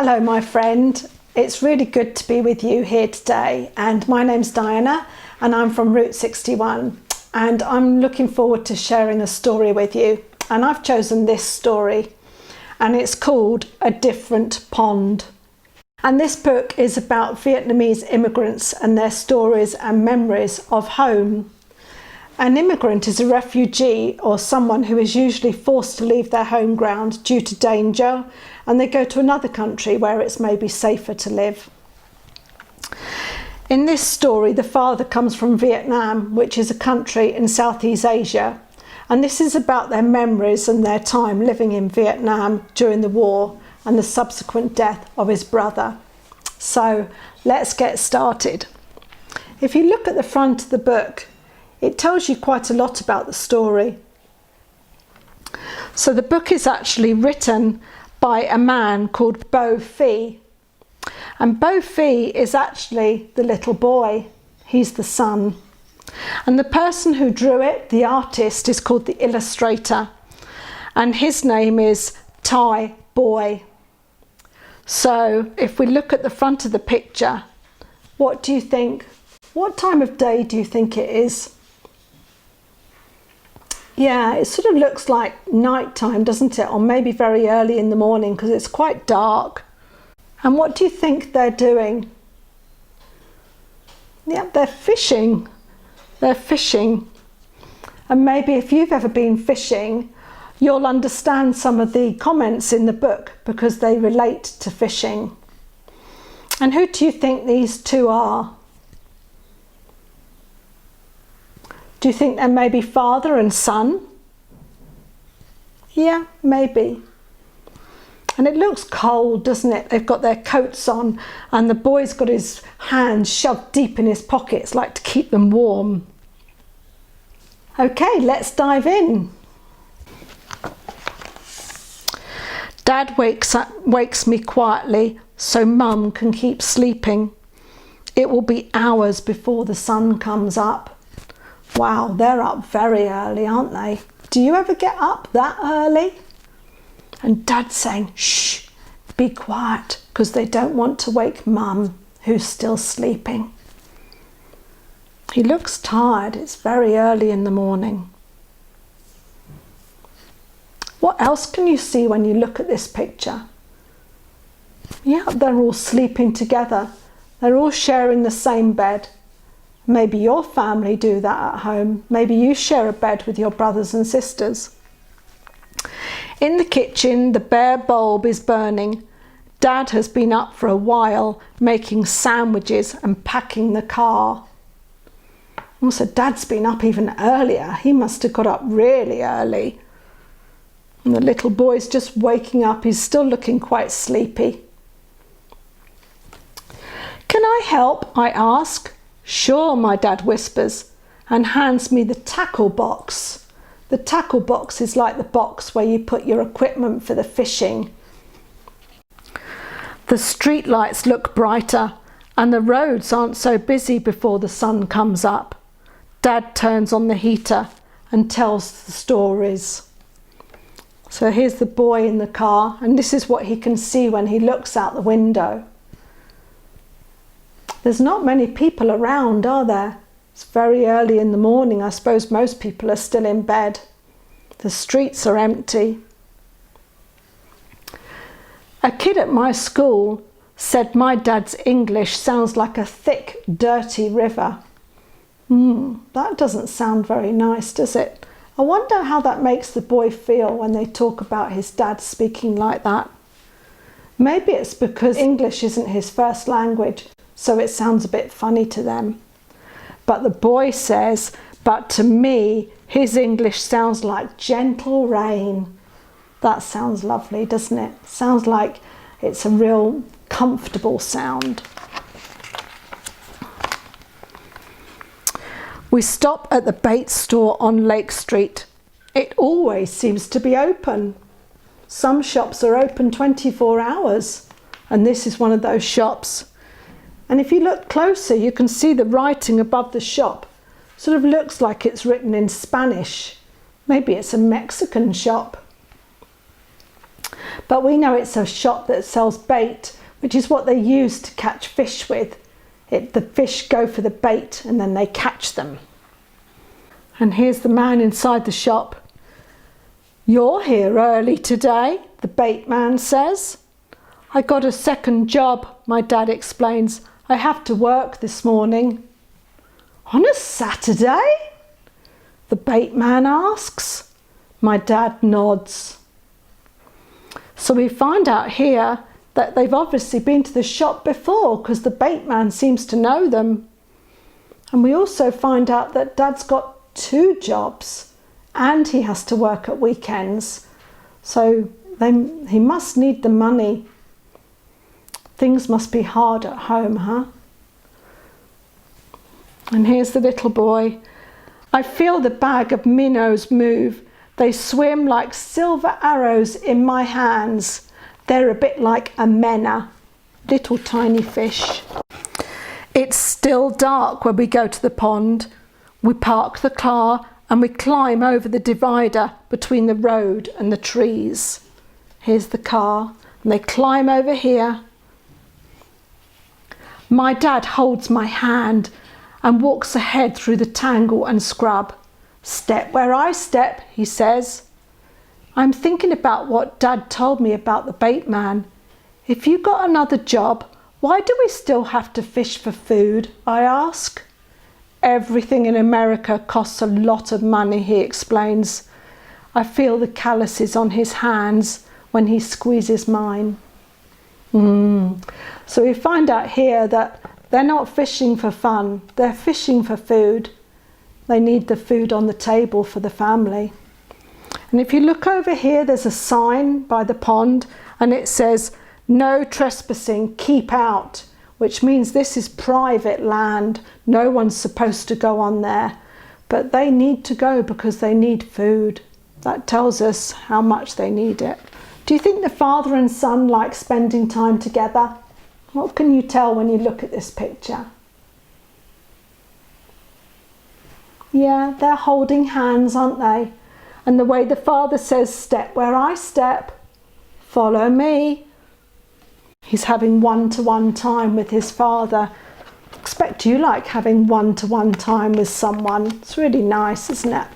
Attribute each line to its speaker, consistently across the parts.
Speaker 1: Hello my friend, it's really good to be with you here today, and my name's Diana and I'm from Route 61 and I'm looking forward to sharing a story with you, and I've chosen this story and it's called A Different Pond. And this book is about Vietnamese immigrants and their stories and memories of home. An immigrant is a refugee or someone who is usually forced to leave their home ground due to danger, and they go to another country where it's maybe safer to live. In this story, the father comes from Vietnam, which is a country in Southeast Asia, and this is about their memories and their time living in Vietnam during the war and the subsequent death of his brother. So let's get started. If you look at the front of the book, it tells you quite a lot about the story. So the book is actually written by a man called Bo Phi. And Bo Phi is actually the little boy. He's the son. And the person who drew it, the artist, is called the illustrator. And his name is Thai Boy. So if we look at the front of the picture, what do you think? What time of day do you think it is? Yeah, it sort of looks like nighttime, doesn't it? Or maybe very early in the morning because it's quite dark. And what do you think they're doing? Yeah, they're fishing. They're fishing. And maybe if you've ever been fishing, you'll understand some of the comments in the book because they relate to fishing. And who do you think these two are? Do you think they're maybe father and son? Yeah, maybe. And it looks cold, doesn't it? They've got their coats on and the boy's got his hands shoved deep in his pockets, like to keep them warm. Okay, let's dive in. Dad wakes me quietly so Mum can keep sleeping. It will be hours before the sun comes up. Wow, they're up very early, aren't they? Do you ever get up that early? And Dad's saying, shh, be quiet, because they don't want to wake Mum, who's still sleeping. He looks tired. It's very early in the morning. What else can you see when you look at this picture? Yeah, they're all sleeping together. They're all sharing the same bed. Maybe your family do that at home. Maybe you share a bed with your brothers and sisters. In the kitchen, the bare bulb is burning. Dad has been up for a while, making sandwiches and packing the car. Also, Dad's been up even earlier. He must have got up really early. And the little boy's just waking up. He's still looking quite sleepy. Can I help? I ask. Sure, my dad whispers and hands me the tackle box. The tackle box is like the box where you put your equipment for the fishing. The street lights look brighter and the roads aren't so busy before the sun comes up. Dad turns on the heater and tells the stories. So here's the boy in the car, and this is what he can see when he looks out the window. There's not many people around, are there? It's very early in the morning. I suppose most people are still in bed. The streets are empty. A kid at my school said my dad's English sounds like a thick, dirty river. That doesn't sound very nice, does it? I wonder how that makes the boy feel when they talk about his dad speaking like that. Maybe it's because English isn't his first language, so it sounds a bit funny to them. But the boy says, but to me, his English sounds like gentle rain. That sounds lovely, doesn't it? Sounds like it's a real comfortable sound. We stop at the bait store on Lake Street. It always seems to be open. Some shops are open 24 hours, and this is one of those shops. And if you look closer, you can see the writing above the shop. Sort of looks like it's written in Spanish. Maybe it's a Mexican shop. But we know it's a shop that sells bait, which is what they use to catch fish with. The fish go for the bait and then they catch them. And here's the man inside the shop. "You're here early today," the bait man says. "I got a second job," my dad explains. "I have to work this morning." "On a Saturday?" the bait man asks. My dad nods. So we find out here that they've obviously been to the shop before, because the bait man seems to know them. And we also find out that Dad's got 2 jobs and he has to work at weekends. So he must need the money. Things must be hard at home, huh? And here's the little boy. "I feel the bag of minnows move. They swim like silver arrows in my hands. They're a bit like a menna, little tiny fish." It's still dark when we go to the pond. We park the car and we climb over the divider between the road and the trees. Here's the car, and they climb over here. My dad holds my hand and walks ahead through the tangle and scrub. "Step where I step," he says. I'm thinking about what Dad told me about the bait man. "If you got another job, why do we still have to fish for food?" I ask. "Everything in America costs a lot of money," he explains. I feel the calluses on his hands when he squeezes mine. So we find out here that they're not fishing for fun, they're fishing for food. They need the food on the table for the family. And if you look over here, there's a sign by the pond and it says, "No trespassing, keep out," which means this is private land. No one's supposed to go on there, but they need to go because they need food. That tells us how much they need it. Do you think the father and son like spending time together? What can you tell when you look at this picture? Yeah, they're holding hands, aren't they? And the way the father says, "Step where I step, follow me." He's having one-to-one time with his father. I expect you like having one-to-one time with someone. It's really nice, isn't it?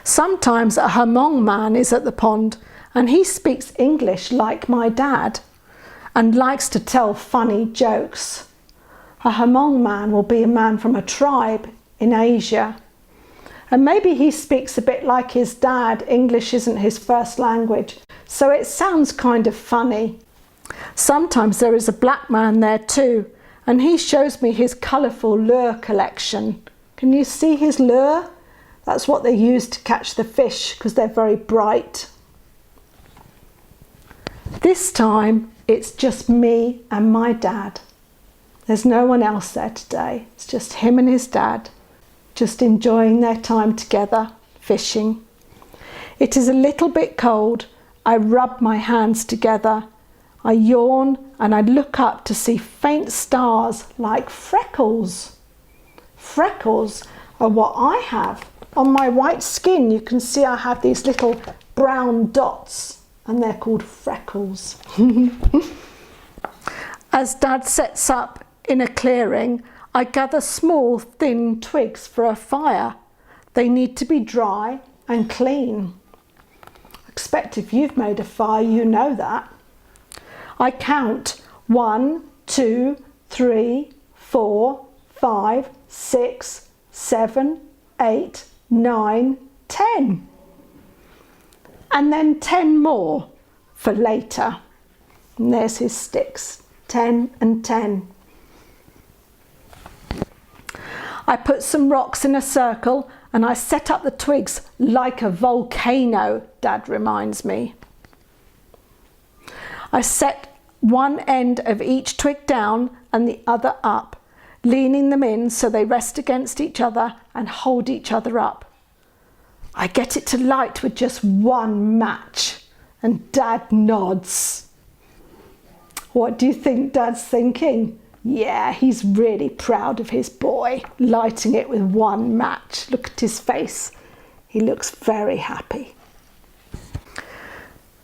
Speaker 1: Sometimes a Hmong man is at the pond and he speaks English like my dad and likes to tell funny jokes. A Hmong man will be a man from a tribe in Asia. And maybe he speaks a bit like his dad. English isn't his first language, so it sounds kind of funny. Sometimes there is a black man there too, and he shows me his colourful lure collection. Can you see his lure? That's what they use to catch the fish because they're very bright. This time it's just me and my dad. There's no one else there today. It's just him and his dad, just enjoying their time together, fishing. It is a little bit cold. I rub my hands together. I yawn and I look up to see faint stars like freckles. Freckles are what I have. On my white skin, you can see I have these little brown dots and they're called freckles. As Dad sets up in a clearing, I gather small, thin twigs for a fire. They need to be dry and clean. I expect if you've made a fire, you know that. I count 1, 2, 3, 4, 5, 6, 7, 8, 9, 10. And then 10 more for later. And there's his sticks, 10 and 10. I put some rocks in a circle and I set up the twigs like a volcano, Dad reminds me. I set one end of each twig down and the other up, leaning them in so they rest against each other and hold each other up. I get it to light with just one match and Dad nods. What do you think Dad's thinking? Yeah, he's really proud of his boy, lighting it with one match. Look at his face. He looks very happy.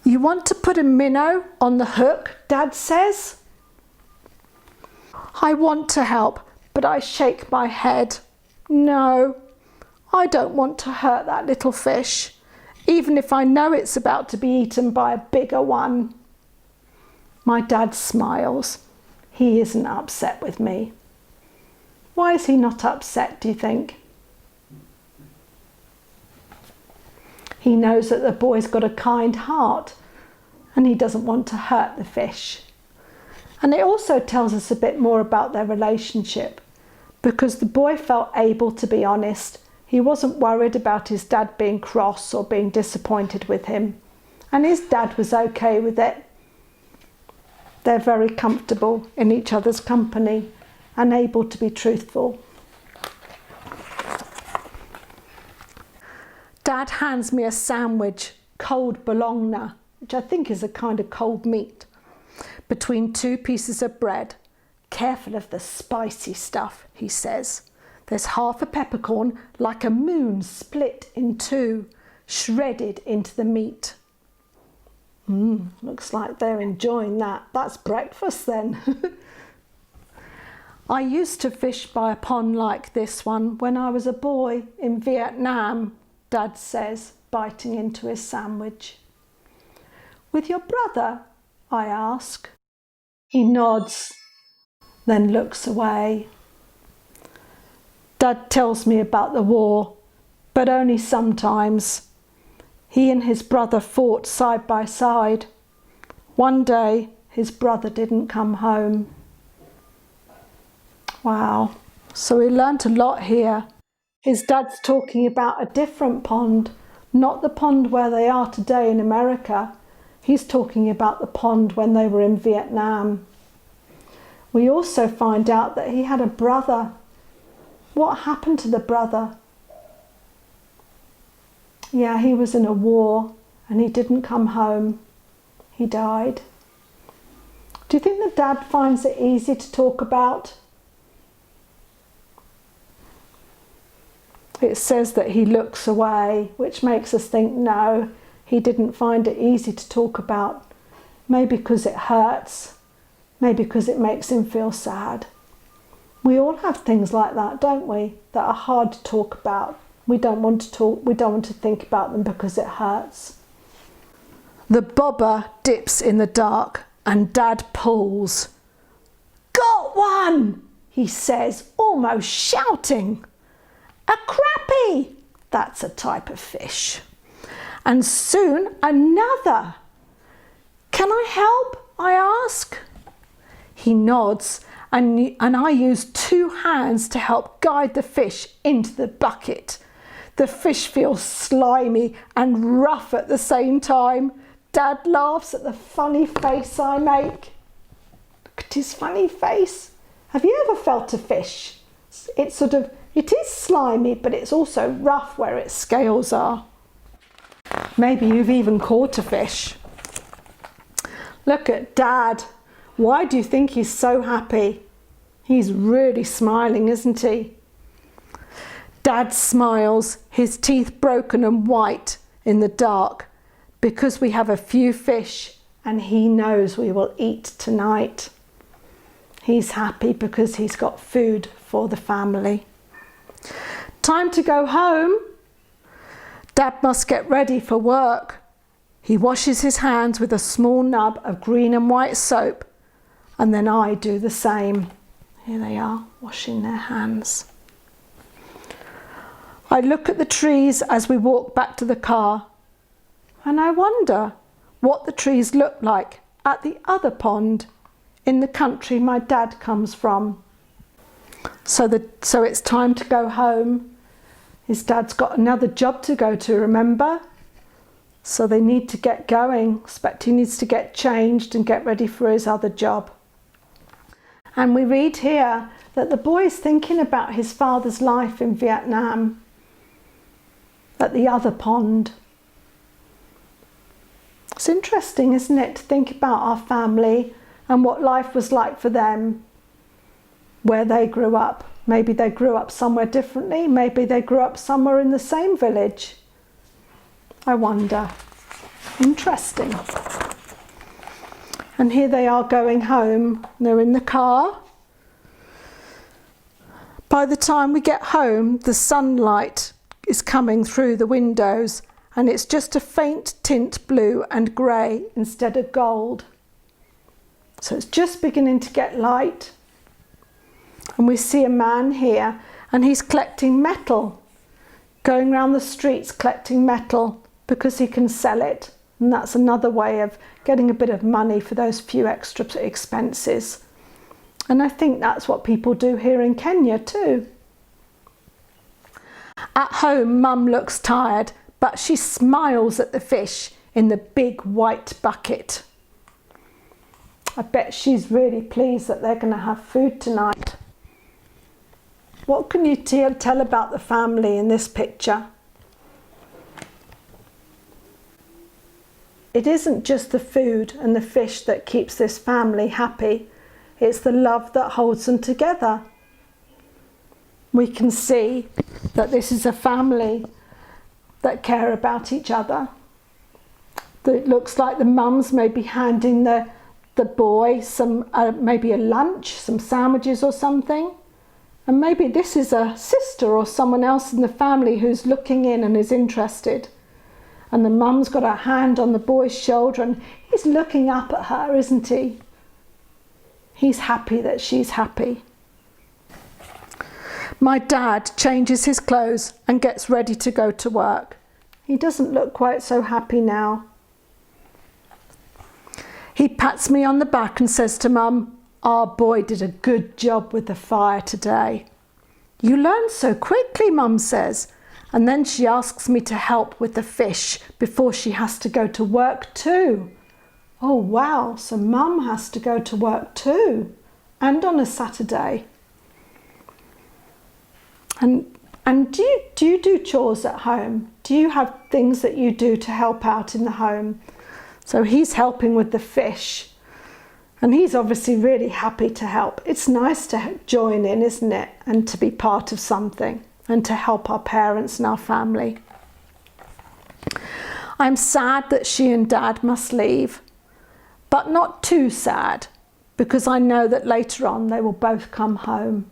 Speaker 1: You You want to put a minnow on the hook, Dad says. I want to help, but I shake my head. No, I don't want to hurt that little fish, even if I know it's about to be eaten by a bigger one. My dad smiles. He isn't upset with me. Why is he not upset, do you think? He knows that the boy's got a kind heart and he doesn't want to hurt the fish. And it also tells us a bit more about their relationship, because the boy felt able to be honest. He wasn't worried about his dad being cross or being disappointed with him. And his dad was okay with it. They're very comfortable in each other's company and able to be truthful. Dad hands me a sandwich, cold bologna, which I think is a kind of cold meat, between two pieces of bread. Careful of the spicy stuff, he says. There's half a peppercorn, like a moon split in two, shredded into the meat. Looks like they're enjoying that. That's breakfast then. I used to fish by a pond like this one when I was a boy in Vietnam, Dad says, biting into his sandwich. With your brother? I ask. He nods, then looks away. Dad tells me about the war, but only sometimes. He and his brother fought side by side. One day, his brother didn't come home. Wow, so we learnt a lot here. His dad's talking about a different pond, not the pond where they are today in America. He's talking about the pond when they were in Vietnam. We also find out that he had a brother. What happened to the brother? Yeah, he was in a war and he didn't come home. He died. Do you think the dad finds it easy to talk about? It says that he looks away, which makes us think, no, he didn't find it easy to talk about. Maybe because it hurts. Maybe because it makes him feel sad. We all have things like that, don't we? That are hard to talk about. We don't want to talk, we don't want to think about them because it hurts. The bobber dips in the dark and Dad pulls. Got one, he says, almost shouting. A crappie! That's a type of fish. And soon another. Can I help? I ask. He nods and I use two hands to help guide the fish into the bucket. The fish feels slimy and rough at the same time. Dad laughs at the funny face I make. Look at his funny face. Have you ever felt a fish? It is slimy, but it's also rough where its scales are. Maybe you've even caught a fish. Look at Dad. Why do you think he's so happy? He's really smiling, isn't he? Dad smiles, his teeth broken and white in the dark, because we have a few fish and he knows we will eat tonight. He's happy because he's got food for the family. Time to go home. Dad must get ready for work. He washes his hands with a small nub of green and white soap, and then I do the same. Here they are, washing their hands. I look at the trees as we walk back to the car, and I wonder what the trees look like at the other pond in the country my dad comes from. So it's time to go home. His dad's got another job to go to, remember? So they need to get going. Expect he needs to get changed and get ready for his other job. And we read here that the boy is thinking about his father's life in Vietnam at the other pond. It's interesting, isn't it, to think about our family and what life was like for them, where they grew up. Maybe they grew up somewhere differently. Maybe they grew up somewhere in the same village. I wonder. Interesting. And here they are going home. They're in the car. By the time we get home, the sunlight is coming through the windows, and it's just a faint tint blue and grey instead of gold. So it's just beginning to get light. And we see a man here, and he's collecting metal, going around the streets collecting metal because he can sell it. And that's another way of getting a bit of money for those few extra expenses. And I think that's what people do here in Kenya too. At home, Mum looks tired, but she smiles at the fish in the big white bucket. I bet she's really pleased that they're going to have food tonight. What can you tell about the family in this picture? It isn't just the food and the fish that keeps this family happy. It's the love that holds them together. We can see that this is a family that care about each other. It looks like the mums may be handing the boy some maybe a lunch, some sandwiches or something. And maybe this is a sister or someone else in the family who's looking in and is interested. And the mum's got her hand on the boy's shoulder and he's looking up at her, isn't he? He's happy that she's happy. My dad changes his clothes and gets ready to go to work. He doesn't look quite so happy now. He pats me on the back and says to Mum, "Our boy did a good job with the fire today." "You learn so quickly," Mum says. And then she asks me to help with the fish before she has to go to work too. Oh wow, so Mum has to go to work too, and on a Saturday. And do you do chores at home? Do you have things that you do to help out in the home? So he's helping with the fish, and he's obviously really happy to help. It's nice to join in, isn't it? And to be part of something and to help our parents and our family. I'm sad that she and Dad must leave, but not too sad, because I know that later on they will both come home.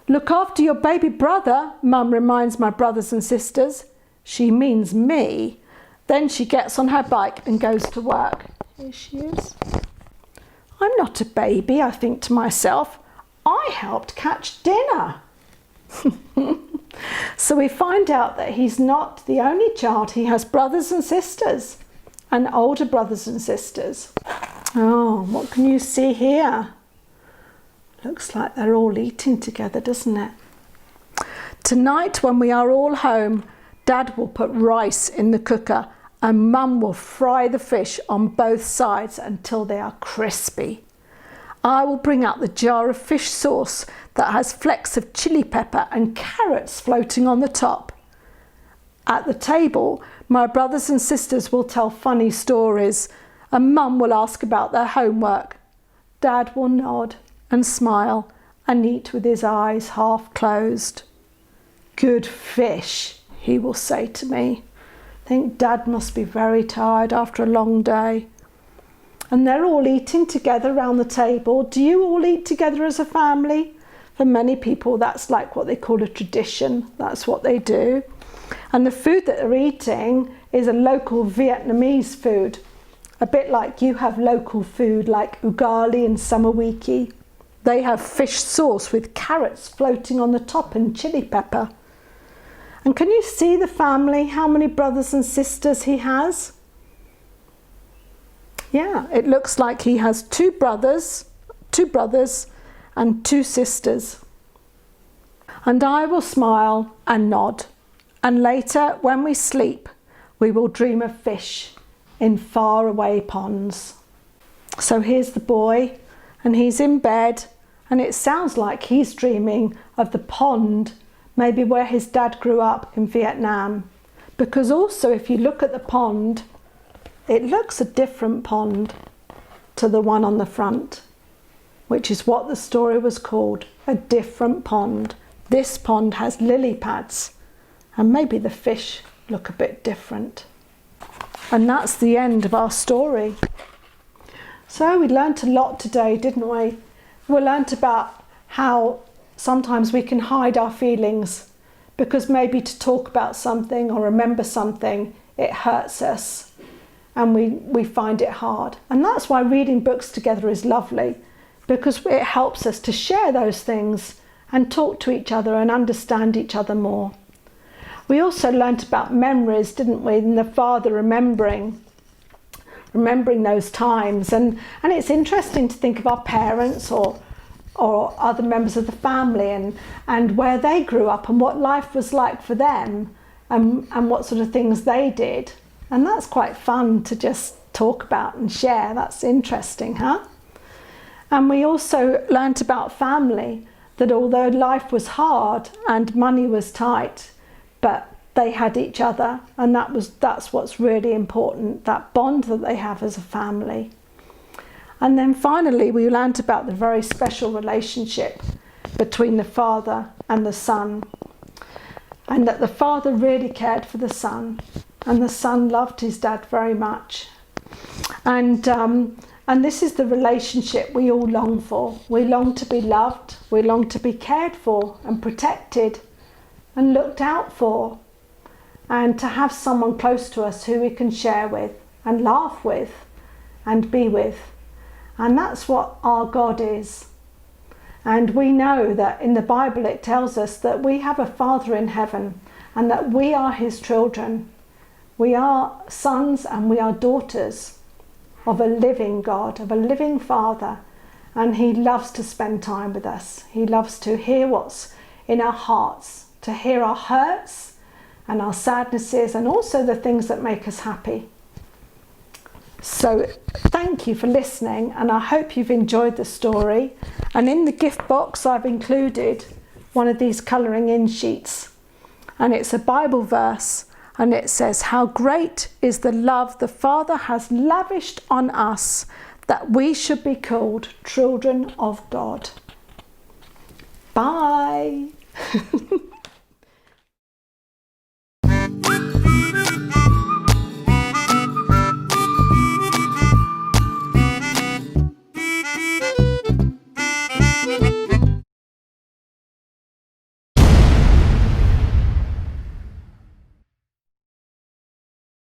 Speaker 1: Look after your baby brother, Mum reminds my brothers and sisters. She means me. Then she gets on her bike and goes to work. Here she is. I'm not a baby, I think to myself. I helped catch dinner. So we find out that he's not the only child. He has brothers and sisters, and older brothers and sisters. Oh, what can you see here? Looks like they're all eating together, doesn't it? Tonight, when we are all home, Dad will put rice in the cooker and Mum will fry the fish on both sides until they are crispy. I will bring out the jar of fish sauce that has flecks of chili pepper and carrots floating on the top. At the table, my brothers and sisters will tell funny stories and Mum will ask about their homework. Dad will nod and smile and eat with his eyes half closed. Good fish, he will say to me. I think Dad must be very tired after a long day. And they're all eating together around the table. Do you all eat together as a family? For many people, that's like what they call a tradition. That's what they do. And the food that they're eating is a local Vietnamese food. A bit like you have local food like ugali and samawiki. They have fish sauce with carrots floating on the top and chili pepper. And can you see the family, how many brothers and sisters he has? Yeah, it looks like he has two brothers and two sisters. And I will smile and nod. And later, when we sleep, we will dream of fish in faraway ponds. So here's the boy, and he's in bed, and it sounds like he's dreaming of the pond, maybe where his dad grew up in Vietnam. Because also, if you look at the pond, it looks a different pond to the one on the front, which is what the story was called, a different pond. This pond has lily pads, and maybe the fish look a bit different. And that's the end of our story. So we learnt a lot today, didn't we? We learnt about how sometimes we can hide our feelings because maybe to talk about something or remember something, it hurts us and we find it hard. And that's why reading books together is lovely, because it helps us to share those things and talk to each other and understand each other more. We also learnt about memories, didn't we? And the father remembering those times. And it's interesting to think of our parents or other members of the family and where they grew up and what life was like for them and what sort of things they did. And that's quite fun to just talk about and share. That's interesting, huh? And we also learnt about family, that although life was hard and money was tight, but they had each other, and that's what's really important, that bond that they have as a family. And then finally we learnt about the very special relationship between the father and the son, and that the father really cared for the son, and the son loved his dad very much. And this is the relationship we all long for. We long to be loved, we long to be cared for and protected and looked out for, and to have someone close to us who we can share with and laugh with and be with. And that's what our God is. And we know that in the Bible it tells us that we have a Father in heaven and that we are his children. We are sons and we are daughters of a living God, of a living Father. And he loves to spend time with us. He loves to hear what's in our hearts, to hear our hurts and our sadnesses, and also the things that make us happy. So thank you for listening, and I hope you've enjoyed the story. And in the gift box I've included one of these colouring in sheets, and it's a Bible verse, and it says, "How great is the love the Father has lavished on us, that we should be called children of God." Bye.